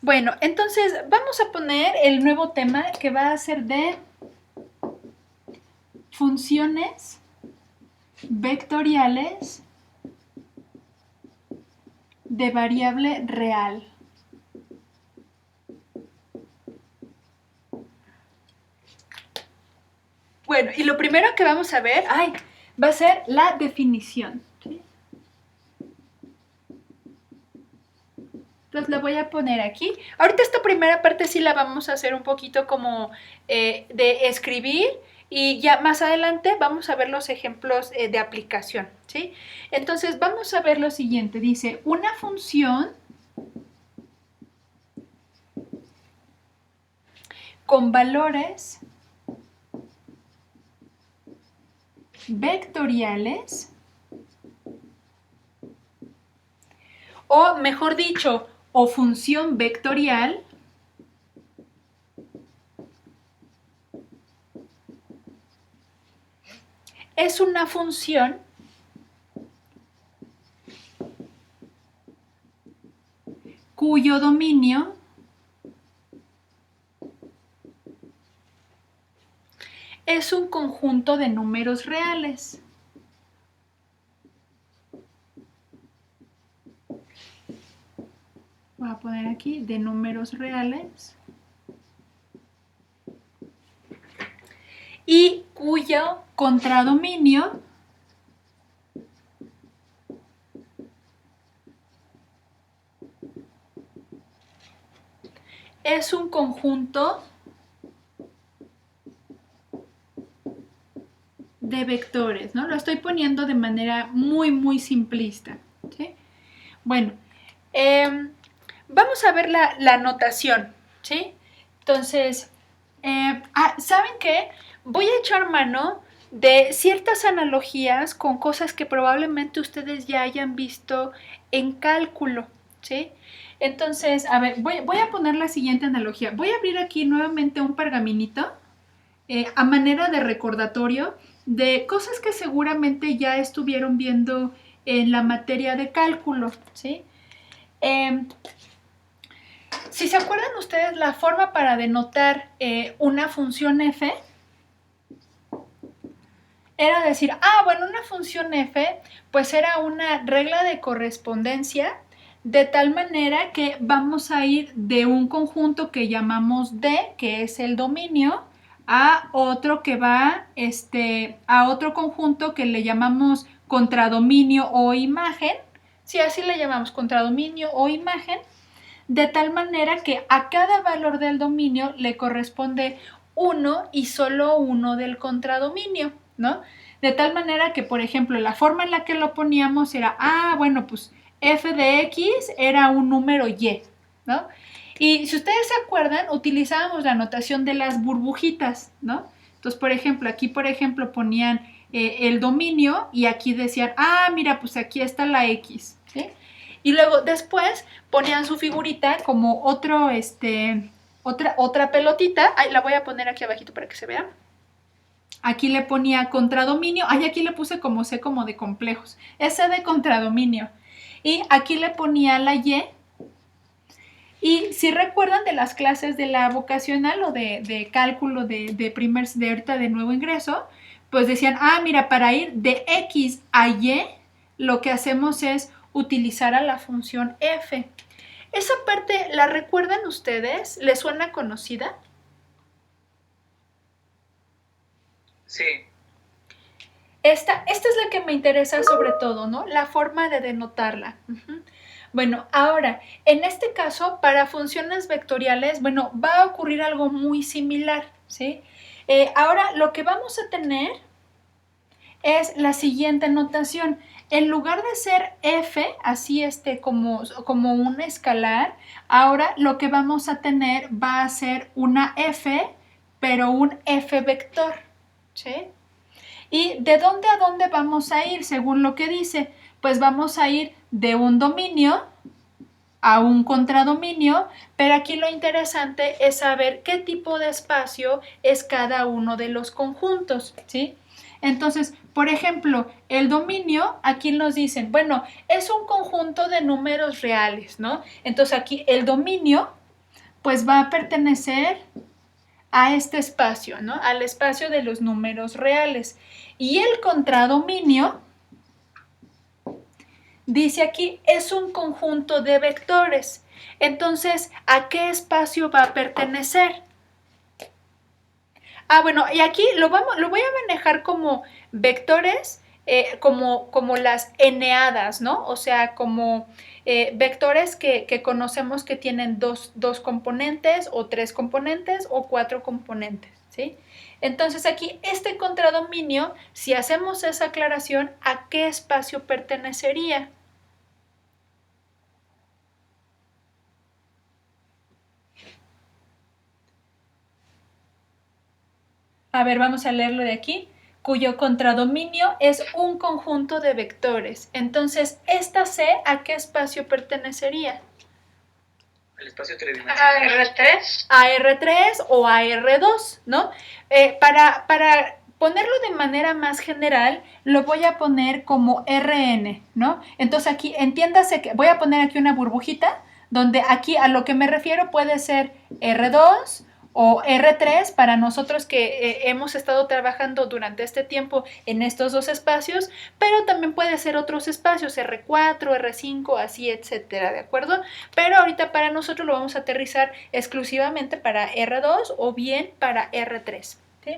Bueno, entonces vamos a poner el nuevo tema que va a ser de funciones vectoriales de variable real. Bueno, y lo primero que vamos a ver, va a ser la definición. ¿Sí? Entonces la voy a poner aquí. Ahorita esta primera parte sí la vamos a hacer un poquito como de escribir y ya más adelante vamos a ver los ejemplos de aplicación, ¿sí? Entonces vamos a ver lo siguiente. Dice, una función con valores vectoriales, o mejor dicho, o función vectorial, es una función cuyo dominio es un conjunto de números reales. Voy a poner aquí de números reales. Y cuyo contradominio es un conjunto de vectores, ¿no? Lo estoy poniendo de manera muy simplista, ¿sí? Bueno, vamos a ver la notación, ¿sí? Entonces, ¿saben qué? Voy a echar mano de ciertas analogías con cosas que probablemente ustedes ya hayan visto en cálculo, ¿sí? Entonces, a ver, voy a poner la siguiente analogía. Voy a abrir aquí nuevamente un pergaminito a manera de recordatorio de cosas que seguramente ya estuvieron viendo en la materia de cálculo, ¿sí? Si se acuerdan ustedes la forma para denotar una función f, era decir, bueno, una función f pues era una regla de correspondencia de tal manera que vamos a ir de un conjunto que llamamos D, que es el dominio, a otro que va a otro conjunto que le llamamos contradominio o imagen, si así le llamamos contradominio o imagen, de tal manera que a cada valor del dominio le corresponde uno y solo uno del contradominio, ¿no? De tal manera que, por ejemplo, la forma en la que lo poníamos era, bueno, pues f de x era un número y, ¿no? Y si ustedes se acuerdan, utilizábamos la notación de las burbujitas, ¿no? Entonces, por ejemplo, aquí, ponían el dominio y aquí decían, mira, pues aquí está la x, ¿sí? Y luego después ponían su figurita como otra pelotita. La voy a poner aquí abajito para que se vea. Aquí le ponía contradominio. Aquí le puse como C como de complejos. S de contradominio. Y aquí le ponía la Y. Y si recuerdan de las clases de la vocacional o de cálculo de ahorita de nuevo ingreso, pues decían, mira, para ir de X a Y, lo que hacemos es utilizar a la función f. ¿Esa parte la recuerdan ustedes? ¿Les suena conocida? Sí. Esta es la que me interesa sobre todo, ¿no? La forma de denotarla. Bueno, ahora, en este caso, para funciones vectoriales, bueno, va a ocurrir algo muy similar, ¿sí? Ahora, lo que vamos a tener es la siguiente notación. En lugar de ser f, así como un escalar, ahora lo que vamos a tener va a ser una f, pero un f vector, ¿sí? ¿Y de dónde a dónde vamos a ir? Según lo que dice, pues vamos a ir de un dominio a un contradominio, pero aquí lo interesante es saber qué tipo de espacio es cada uno de los conjuntos, ¿sí? Entonces, por ejemplo, el dominio, aquí nos dicen, bueno, es un conjunto de números reales, ¿no? Entonces aquí el dominio, pues va a pertenecer a este espacio, ¿no? Al espacio de los números reales. Y el contradominio, dice aquí, es un conjunto de vectores. Entonces, ¿a qué espacio va a pertenecer? Ah, bueno, y aquí lo voy a manejar como vectores, como las eneadas, ¿no? O sea, como vectores que conocemos que tienen dos componentes o tres componentes o cuatro componentes, ¿sí? Entonces aquí este contradominio, si hacemos esa aclaración, ¿a qué espacio pertenecería? A ver, vamos a leerlo de aquí, cuyo contradominio es un conjunto de vectores. Entonces, esta C, ¿a qué espacio pertenecería? El espacio tridimensional. ¿A R3? A R3 o a R2, ¿no? Para ponerlo de manera más general, lo voy a poner como Rn, ¿no? Entonces aquí, entiéndase que voy a poner aquí una burbujita, donde aquí a lo que me refiero puede ser R2 o R3 para nosotros que hemos estado trabajando durante este tiempo en estos dos espacios, pero también puede ser otros espacios, R4, R5, así, etcétera, ¿de acuerdo? Pero ahorita para nosotros lo vamos a aterrizar exclusivamente para R2 o bien para R3, ¿sí?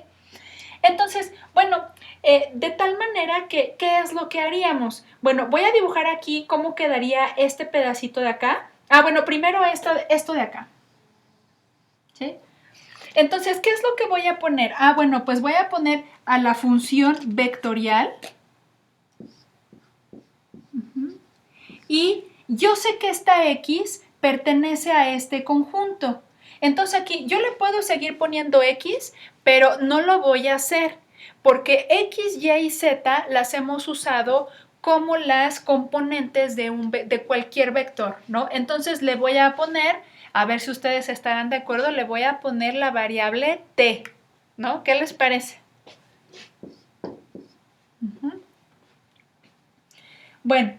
Entonces, bueno, de tal manera que, ¿qué es lo que haríamos? Bueno, voy a dibujar aquí cómo quedaría este pedacito de acá. Ah, bueno, primero esto de acá, ¿sí? Entonces, ¿qué es lo que voy a poner? Ah, bueno, pues voy a poner a la función vectorial. Y yo sé que esta X pertenece a este conjunto. Entonces aquí yo le puedo seguir poniendo X, pero no lo voy a hacer porque X, Y y Z las hemos usado como las componentes de cualquier vector, ¿no? Entonces le voy a poner, a ver si ustedes estarán de acuerdo, le voy a poner la variable T, ¿no? ¿Qué les parece? Bueno,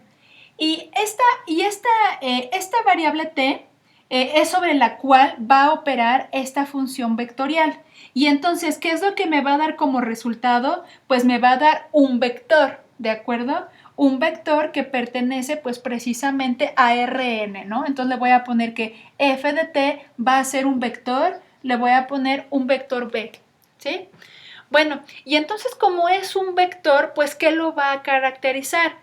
y esta variable t es sobre la cual va a operar esta función vectorial. Y entonces, ¿qué es lo que me va a dar como resultado? Pues me va a dar un vector, ¿de acuerdo? Un vector que pertenece pues precisamente a Rn, ¿no? Entonces le voy a poner que f de t va a ser un vector, le voy a poner un vector b, ¿sí? Bueno, y entonces como es un vector, pues ¿qué lo va a caracterizar?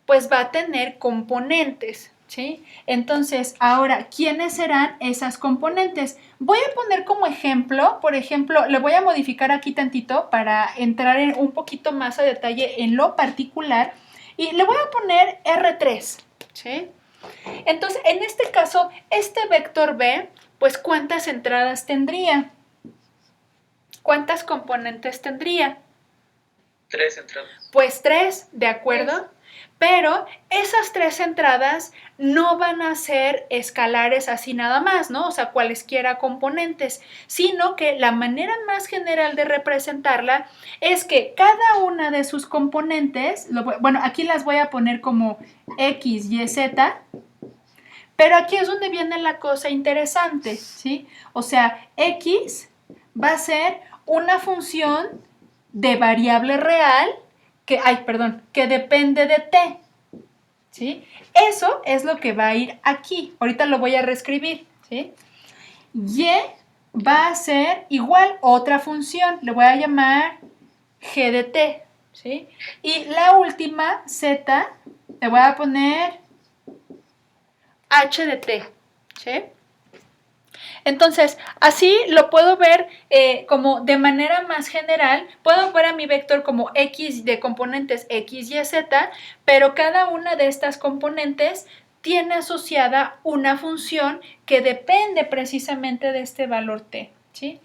Pues va a tener componentes, ¿sí? Entonces, ahora, ¿quiénes serán esas componentes? Voy a poner como ejemplo, por ejemplo, le voy a modificar aquí tantito para entrar en un poquito más a detalle en lo particular y le voy a poner R3, ¿sí? Entonces, en este caso, este vector B, pues, ¿cuántas entradas tendría? ¿Cuántas componentes tendría? 3 entradas. Pues 3, ¿de acuerdo? Pero esas 3 entradas no van a ser escalares así nada más, ¿no? O sea, cualesquiera componentes, sino que la manera más general de representarla es que cada una de sus componentes, bueno, aquí las voy a poner como X, Y, Z, pero aquí es donde viene la cosa interesante, ¿sí? O sea, X va a ser una función de variable real que depende de t, ¿sí? Eso es lo que va a ir aquí. Ahorita lo voy a reescribir, ¿sí? Y va a ser igual otra función, le voy a llamar g de t, ¿sí? Y la última, z, le voy a poner h de t, ¿sí? Entonces, así lo puedo ver como de manera más general, puedo ver a mi vector como X de componentes X, Y, Z, pero cada una de estas componentes tiene asociada una función que depende precisamente de este valor t, ¿sí?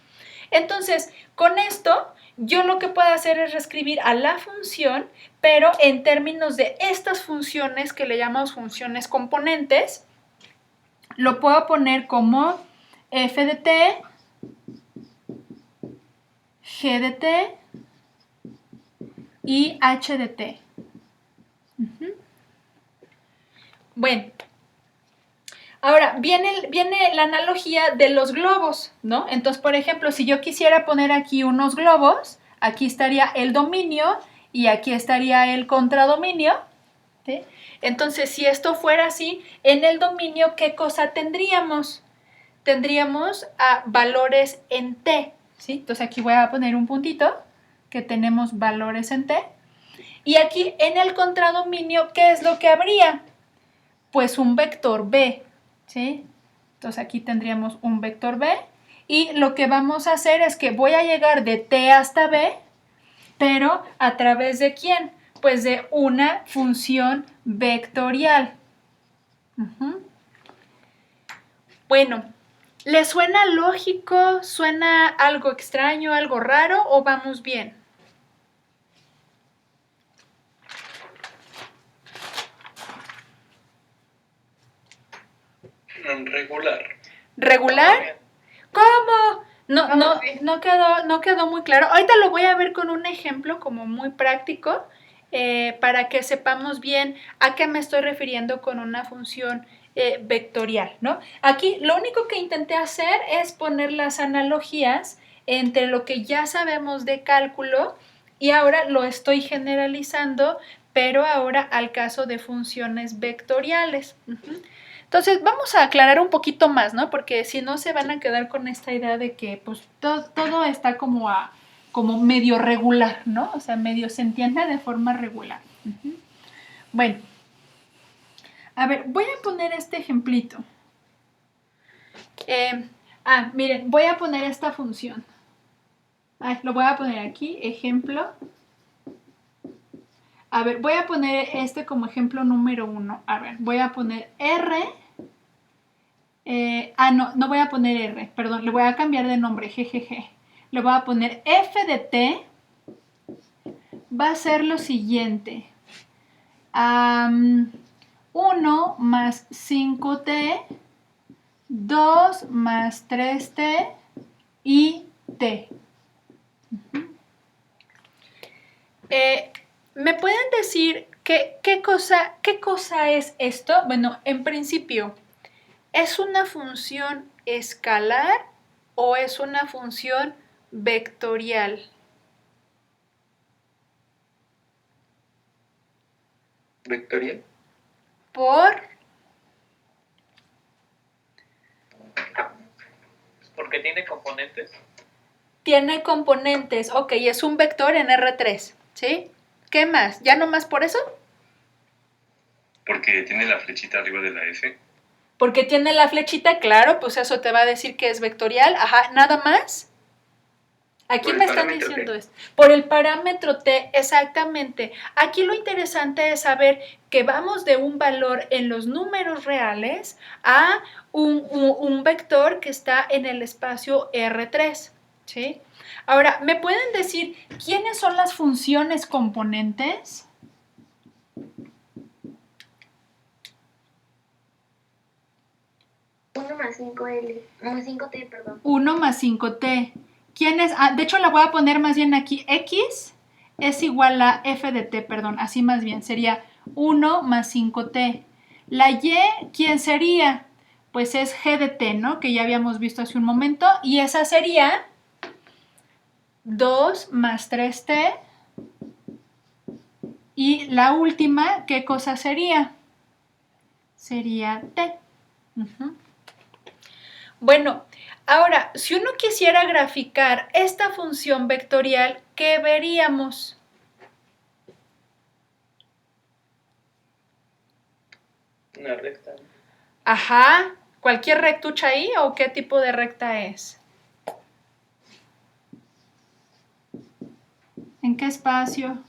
Entonces, con esto, yo lo que puedo hacer es reescribir a la función, pero en términos de estas funciones que le llamamos funciones componentes, lo puedo poner como f de t, g de t y h de t. Bueno, ahora viene la analogía de los globos, ¿no? Entonces, por ejemplo, si yo quisiera poner aquí unos globos, aquí estaría el dominio y aquí estaría el contradominio, ¿sí? Entonces, si esto fuera así, en el dominio, ¿qué cosa tendríamos? Tendríamos valores en t, ¿sí? Entonces, aquí voy a poner un puntito que tenemos valores en t. Y aquí en el contradominio, ¿qué es lo que habría? Pues un vector b, ¿sí? Entonces aquí tendríamos un vector b y lo que vamos a hacer es que voy a llegar de t hasta b, pero ¿a través de quién? Pues de una función vectorial. Bueno, ¿le suena lógico? ¿Suena algo extraño, algo raro o vamos bien? Regular. ¿Regular? ¿Cómo? No quedó muy claro. Ahorita lo voy a ver con un ejemplo como muy práctico para que sepamos bien a qué me estoy refiriendo con una función vectorial, ¿no? Aquí lo único que intenté hacer es poner las analogías entre lo que ya sabemos de cálculo y ahora lo estoy generalizando, pero ahora al caso de funciones vectoriales. Entonces, vamos a aclarar un poquito más, ¿no? Porque si no se van a quedar con esta idea de que pues todo está como medio regular, ¿no? O sea, medio se entiende de forma regular. Bueno, a ver, voy a poner este ejemplito. Miren, voy a poner esta función. Lo voy a poner aquí, ejemplo. A ver, voy a poner este como ejemplo número 1. A ver, voy a poner R. No voy a poner R, perdón, le voy a cambiar de nombre, jejeje. Le voy a poner f de t, va a ser lo siguiente. 1 más 5t, 2 más 3t y t. ¿Me pueden decir qué cosa es esto? Bueno, en principio, ¿es una función escalar o es una función vectorial? ¿Vectorial? ¿Por? Porque tiene componentes. Tiene componentes, ok, es un vector en R3, ¿sí? ¿Qué más? ¿Ya no más por eso? Porque tiene la flechita arriba de la F. Porque tiene la flechita, claro, pues eso te va a decir que es vectorial. Ajá, ¿nada más? Aquí me están diciendo esto. Por el parámetro t, exactamente. Aquí lo interesante es saber que vamos de un valor en los números reales a un vector que está en el espacio R3, ¿sí? Ahora, ¿me pueden decir quiénes son las funciones componentes? Uno más 5L, más 5T, perdón. 1 más 5t. ¿Quién es? De hecho, la voy a poner más bien aquí. X es igual a f de t, perdón. Así más bien. Sería 1 más 5t. La y, ¿quién sería? Pues es g de t, ¿no? Que ya habíamos visto hace un momento. Y esa sería 2 más 3t. Y la última, ¿qué cosa sería? Sería t. Bueno, ahora, si uno quisiera graficar esta función vectorial, ¿qué veríamos? Una recta. Ajá, ¿cualquier rectucha ahí o qué tipo de recta es? ¿En qué espacio?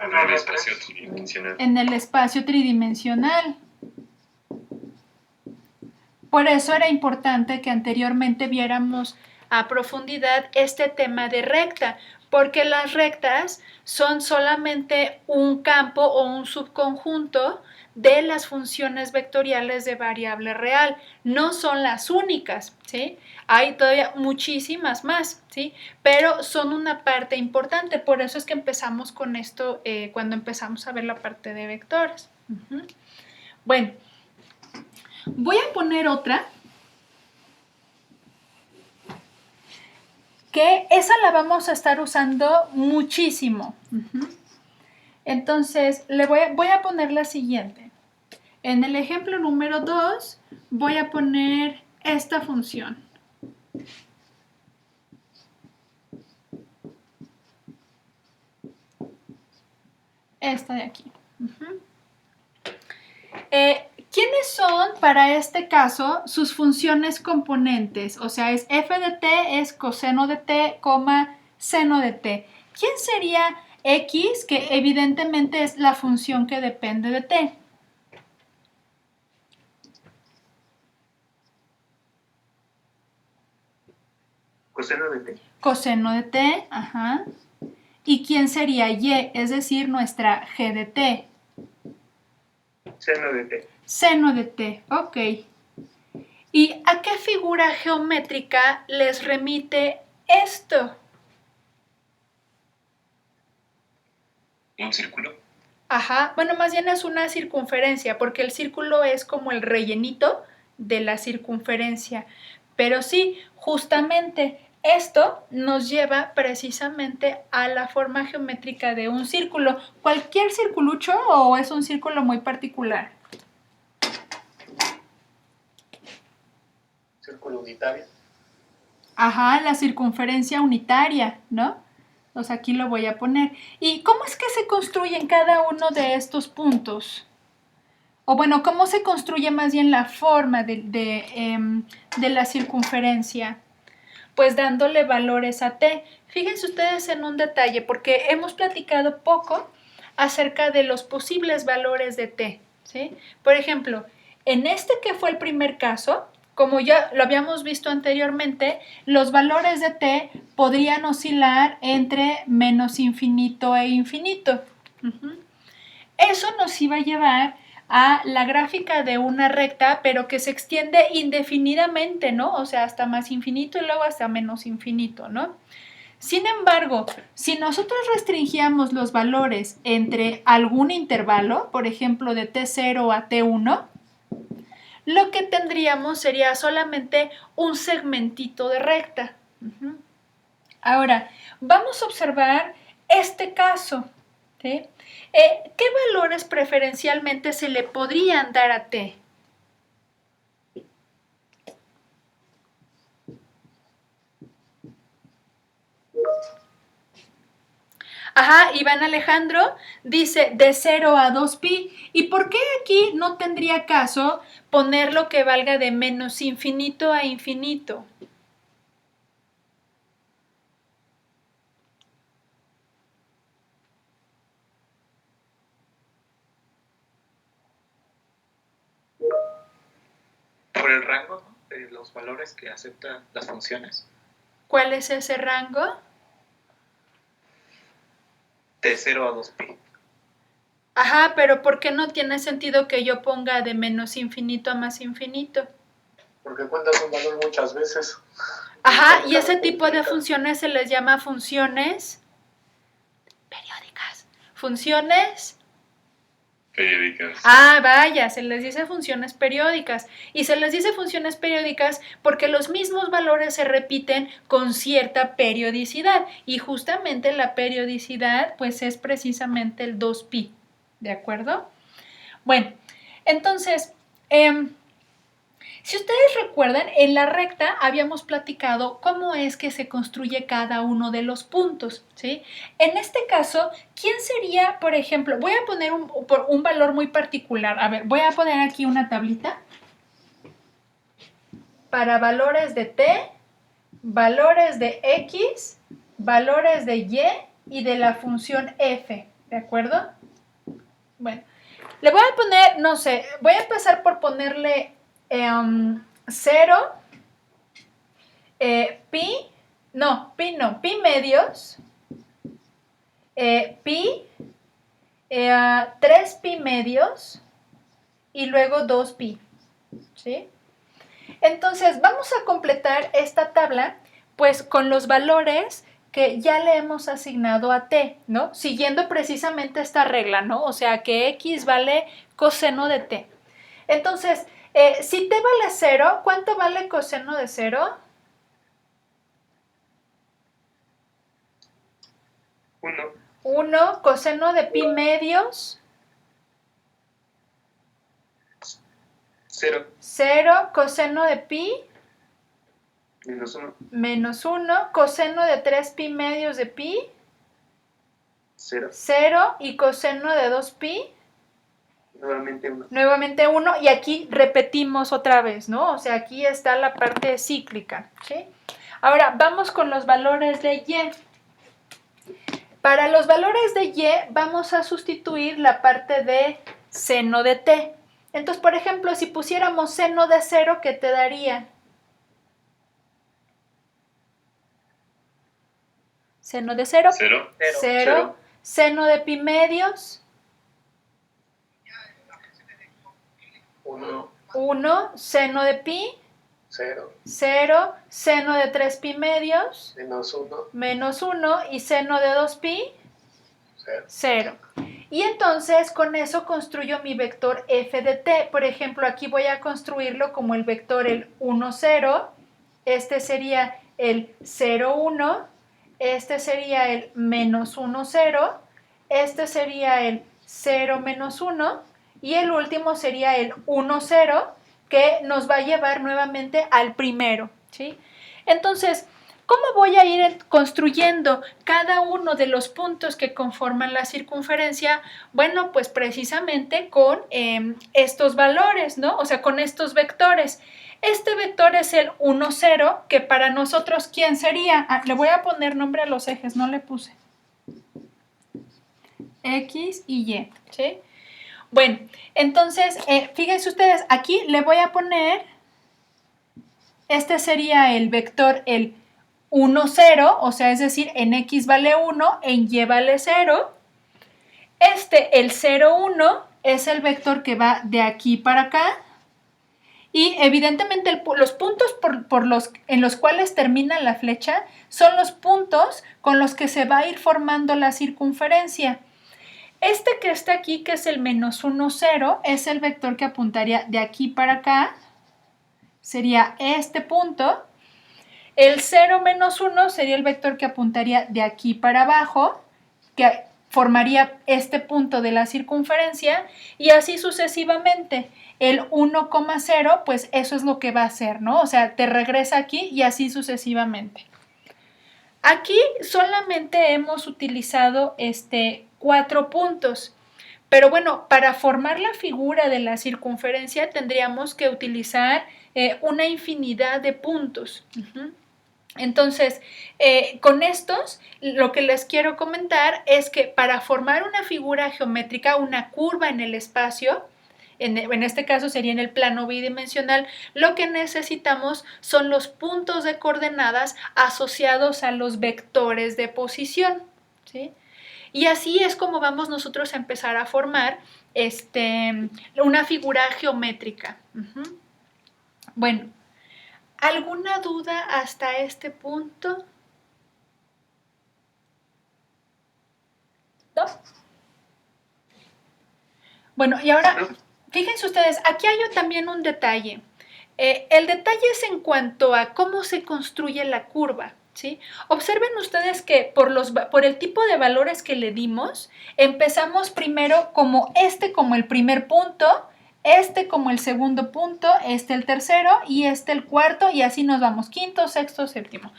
En el espacio tridimensional. En el espacio tridimensional. Por eso era importante que anteriormente viéramos a profundidad este tema de recta, porque las rectas son solamente un campo o un subconjunto de las funciones vectoriales de variable real. No son las únicas, ¿sí? Hay todavía muchísimas más, ¿sí? Pero son una parte importante, por eso es que empezamos con esto cuando empezamos a ver la parte de vectores. Bueno, voy a poner otra, que esa la vamos a estar usando muchísimo. Entonces, voy a poner la siguiente. En el ejemplo número 2, voy a poner esta función. Esta de aquí. ¿Quiénes son, para este caso, sus funciones componentes? O sea, es f de t, es coseno de t, seno de t. ¿Quién sería x, que evidentemente es la función que depende de t? Coseno de t. Coseno de t, ajá. ¿Y quién sería y? Es decir, nuestra g de t. Seno de t. Seno de t, ok. ¿Y a qué figura geométrica les remite esto? ¿Un círculo? Ajá, bueno, más bien es una circunferencia, porque el círculo es como el rellenito de la circunferencia. Pero sí, justamente esto nos lleva precisamente a la forma geométrica de un círculo. ¿Cualquier circulucho o es un círculo muy particular? Círculo unitario. Ajá, la circunferencia unitaria, ¿no? Entonces aquí lo voy a poner. ¿Y cómo es que se construyen cada uno de estos puntos? O bueno, ¿cómo se construye más bien la forma de la circunferencia? Pues dándole valores a t. Fíjense ustedes en un detalle, porque hemos platicado poco acerca de los posibles valores de t, ¿sí? Por ejemplo, en este que fue el primer caso, como ya lo habíamos visto anteriormente, los valores de t podrían oscilar entre menos infinito e infinito. Eso nos iba a llevar a la gráfica de una recta, pero que se extiende indefinidamente, ¿no? O sea, hasta más infinito y luego hasta menos infinito, ¿no? Sin embargo, si nosotros restringíamos los valores entre algún intervalo, por ejemplo, de t0 a t1, lo que tendríamos sería solamente un segmentito de recta. Ahora, vamos a observar este caso, ¿sí? ¿Qué valores preferencialmente se le podrían dar a t? Ajá, Iván Alejandro dice de 0 a 2pi. ¿Y por qué aquí no tendría caso poner lo que valga de menos infinito a infinito? Por el rango, ¿no?, de los valores que aceptan las funciones. ¿Cuál es ese rango? De 0 a 2pi. Ajá, pero ¿por qué no tiene sentido que yo ponga de menos infinito a más infinito? Porque cuentas un valor muchas veces. Ajá, y ese tipo de funciones se les llama funciones periódicas. Funciones Periódicas. Ah, vaya, se les dice funciones periódicas. Y se les dice funciones periódicas porque los mismos valores se repiten con cierta periodicidad. Y justamente la periodicidad, pues, es precisamente el 2pi. ¿De acuerdo? Bueno, entonces, si ustedes recuerdan, en la recta habíamos platicado cómo es que se construye cada uno de los puntos, ¿sí? En este caso, ¿quién sería, por ejemplo? Voy a poner un valor muy particular. A ver, voy a poner aquí una tablita para valores de t, valores de x, valores de y de la función f, ¿de acuerdo? Bueno, le voy a poner, no sé, voy a empezar por ponerle 0, pi medios, pi, 3 pi medios, y luego 2pi, ¿sí? Entonces, vamos a completar esta tabla, pues, con los valores que ya le hemos asignado a t, ¿no? Siguiendo precisamente esta regla, ¿no? O sea, que x vale coseno de t. Entonces, si t vale 0, ¿cuánto vale coseno de 0? 1. 1, coseno de pi medios. 0. 0, coseno de pi. Menos 1. Menos 1, coseno de 3pi medios de pi. 0. 0 y coseno de 2pi. Nuevamente 1. Nuevamente 1 y aquí repetimos otra vez, ¿no? O sea, aquí está la parte cíclica, ¿sí? Ahora, vamos con los valores de y. Para los valores de y vamos a sustituir la parte de seno de t. Entonces, por ejemplo, si pusiéramos seno de 0, ¿qué te daría? Seno de 0. 0. 0. Seno de pi medios. 1. 1. Seno de pi. 0. 0. Seno de 3pi medios. Menos 1. Menos 1. Y seno de 2pi. 0. 0. Y entonces con eso construyo mi vector f de t. Por ejemplo, aquí voy a construirlo como el vector el 1, 0. Este sería el 0, 1. Este sería el menos 1, 0. Este sería el 0, menos 1. Y el último sería el 1, 0, que nos va a llevar nuevamente al primero, ¿sí? Entonces, ¿cómo voy a ir construyendo cada uno de los puntos que conforman la circunferencia? Bueno, pues precisamente con estos valores, ¿no? O sea, con estos vectores. Este vector es el 1, 0, que para nosotros, ¿quién sería? Le voy a poner nombre a los ejes, no le puse. X y Y, ¿sí? Bueno, entonces, fíjense ustedes, aquí le voy a poner, este sería el vector el 1, 0, o sea, es decir, en X vale 1, en Y vale 0. El 0, 1 es el vector que va de aquí para acá. Y evidentemente los puntos en los cuales termina la flecha son los puntos con los que se va a ir formando la circunferencia. Este que está aquí, que es el menos 1, 0, es el vector que apuntaría de aquí para acá. Sería este punto. El 0 menos 1 sería el vector que apuntaría de aquí para abajo, que formaría este punto de la circunferencia, y así sucesivamente. El 1,0, pues eso es lo que va a hacer, ¿no? O sea, te regresa aquí y así sucesivamente. Aquí solamente hemos utilizado 4 puntos, pero bueno, para formar la figura de la circunferencia tendríamos que utilizar una infinidad de puntos. Entonces, con estos, lo que les quiero comentar es que para formar una figura geométrica, una curva en el espacio, en este caso sería en el plano bidimensional, lo que necesitamos son los puntos de coordenadas asociados a los vectores de posición, ¿sí? Y así es como vamos nosotros a empezar a formar una figura geométrica. Bueno, ¿alguna duda hasta este punto? ¿No? Bueno, y ahora, fíjense ustedes, aquí hay también un detalle. El detalle es en cuanto a cómo se construye la curva, ¿sí? Observen ustedes que por el tipo de valores que le dimos, empezamos primero como el primer punto, como el segundo punto, el tercero y el cuarto, y así nos vamos, quinto, sexto, séptimo.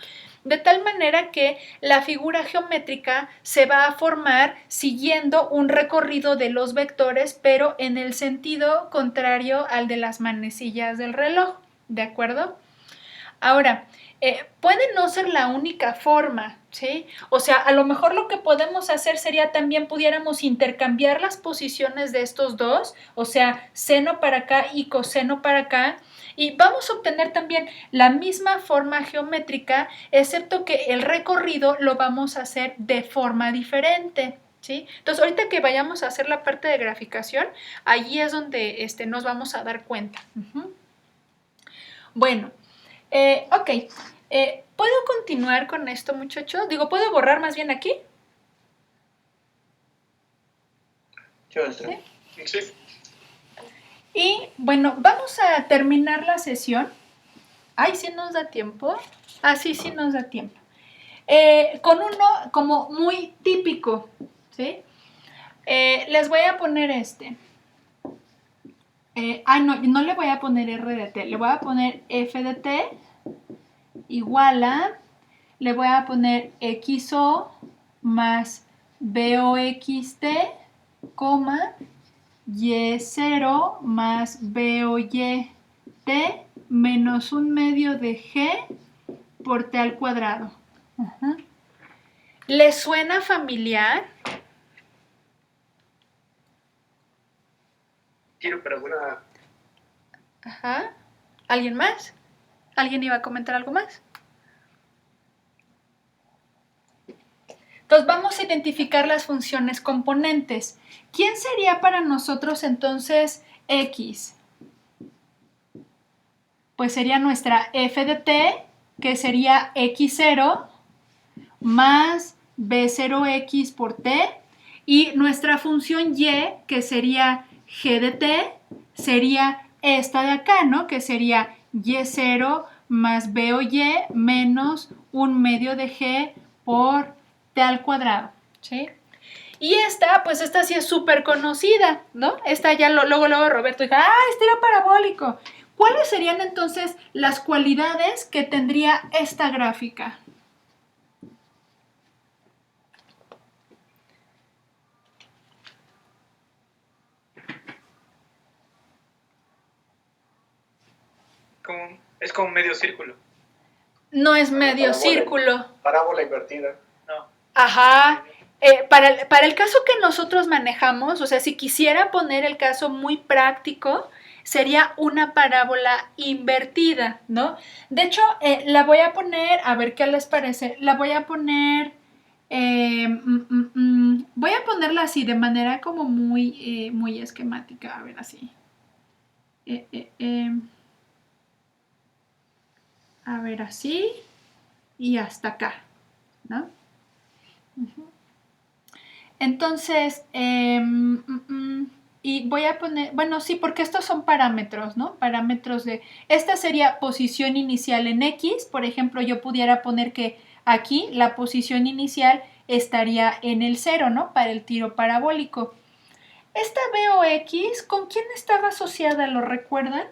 De tal manera que la figura geométrica se va a formar siguiendo un recorrido de los vectores, pero en el sentido contrario al de las manecillas del reloj, ¿de acuerdo? Ahora, puede no ser la única forma, ¿sí? O sea, a lo mejor lo que podemos hacer sería también pudiéramos intercambiar las posiciones de estos dos, o sea, seno para acá y coseno para acá, y vamos a obtener también la misma forma geométrica, excepto que el recorrido lo vamos a hacer de forma diferente, ¿sí? Entonces, ahorita que vayamos a hacer la parte de graficación, allí es donde nos vamos a dar cuenta. Bueno, ok. ¿Puedo continuar con esto, muchachos? Digo, ¿puedo borrar más bien aquí? ¿Sí? Sí. Y bueno, vamos a terminar la sesión. Ay, ¿sí nos da tiempo? Ah, sí, sí nos da tiempo. Con uno como muy típico, ¿sí? Les voy a poner no le voy a poner R de t, le voy a poner f de t igual a, le voy a poner xo más boxt, coma, y0 más boy t menos 1/2 de g por t al cuadrado. ¿Les suena familiar? Quiero preguntar. Ajá. ¿Alguien más? ¿Alguien iba a comentar algo más? Entonces vamos a identificar las funciones componentes. ¿Quién sería para nosotros entonces x? Pues sería nuestra f de t, que sería x0 más b0x por t, y nuestra función y, que sería g de t, sería esta de acá, ¿no? Que sería y0 más b o y menos 1/2 de g por t al cuadrado, ¿sí? Y pues esta sí es súper conocida, ¿no? Esta ya luego Roberto dijo, este era parabólico. ¿Cuáles serían entonces las cualidades que tendría esta gráfica? Es como un medio círculo. No es medio círculo. Parábola invertida. No. Ajá. Para el caso que nosotros manejamos, o sea, si quisiera poner el caso muy práctico, sería una parábola invertida, ¿no? De hecho, la voy a poner, a ver qué les parece, la voy a poner, voy a ponerla así, de manera como muy esquemática, a ver, así. A ver, así y hasta acá, ¿no? Entonces, y voy a poner, bueno, sí, porque estos son parámetros, ¿no? Parámetros esta sería posición inicial en X, por ejemplo, yo pudiera poner que aquí la posición inicial estaría en el 0, ¿no? Para el tiro parabólico. Esta BOX, ¿con quién estaba asociada? ¿Lo recuerdan?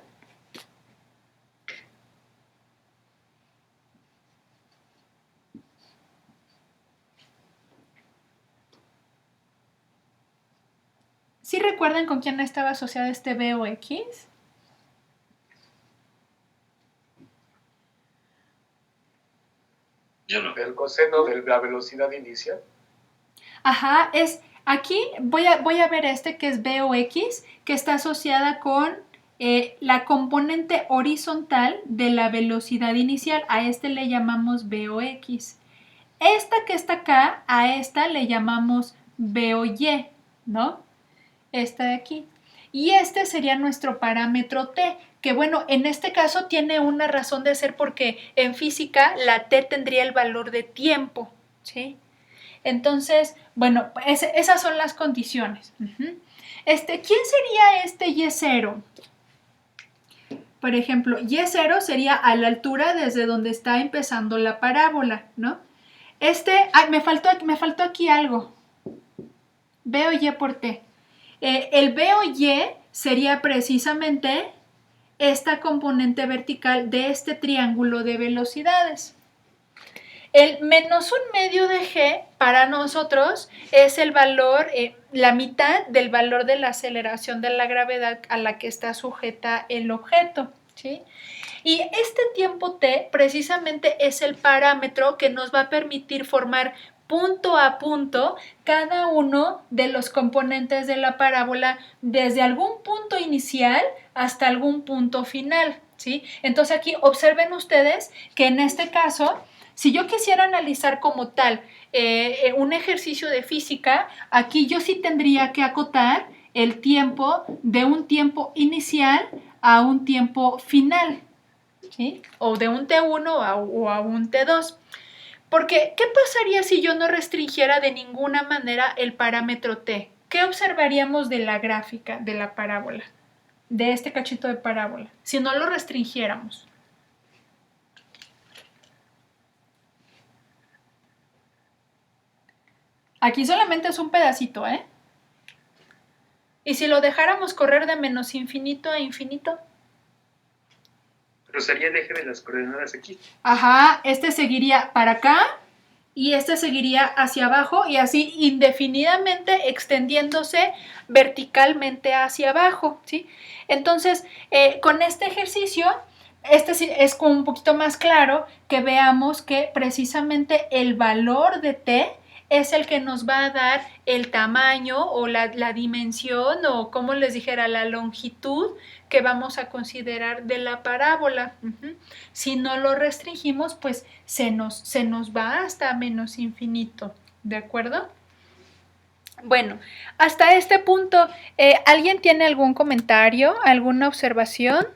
¿Sí recuerdan con quién estaba asociada este BOX? Yo no. El coseno de la velocidad inicial. Ajá, aquí voy a ver que es BOX, que está asociada con la componente horizontal de la velocidad inicial. A le llamamos BOX. Esta que está acá, a esta le llamamos BOY, ¿no? Esta de aquí. Y este sería nuestro parámetro T, que bueno, en este caso tiene una razón de ser porque en física la T tendría el valor de tiempo, ¿sí? Entonces, bueno, esas son las condiciones. ¿Quién sería este Y0? Por ejemplo, Y0 sería a la altura desde donde está empezando la parábola, ¿no? Me faltó aquí algo. B o Y por T. El B o Y sería precisamente esta componente vertical de este triángulo de velocidades. El menos 1/2 de g para nosotros es el valor, la mitad del valor de la aceleración de la gravedad a la que está sujeta el objeto, ¿sí? Y este tiempo t precisamente es el parámetro que nos va a permitir formar punto a punto cada uno de los componentes de la parábola desde algún punto inicial hasta algún punto final, ¿sí? Entonces aquí observen ustedes que en este caso Si yo quisiera analizar como tal un ejercicio de física, aquí yo sí tendría que acotar el tiempo de un tiempo inicial a un tiempo final, ¿sí? O de un T1 o a un T2. Porque, ¿qué pasaría si yo no restringiera de ninguna manera el parámetro T? ¿Qué observaríamos de la gráfica, de la parábola, de este cachito de parábola, si no lo restringiéramos? Aquí solamente es un pedacito, ¿eh? ¿Y si lo dejáramos correr de menos infinito a infinito? Pero sería el eje de las coordenadas aquí. Ajá, este seguiría para acá y este seguiría hacia abajo y así indefinidamente extendiéndose verticalmente hacia abajo, ¿sí? Entonces, con este ejercicio, este sí es como un poquito más claro que veamos que precisamente el valor de t es el que nos va a dar el tamaño o la dimensión o, como les dijera, la longitud que vamos a considerar de la parábola. Si no lo restringimos, pues se nos va hasta menos infinito, ¿de acuerdo? Bueno, hasta este punto, ¿alguien tiene algún comentario, alguna observación?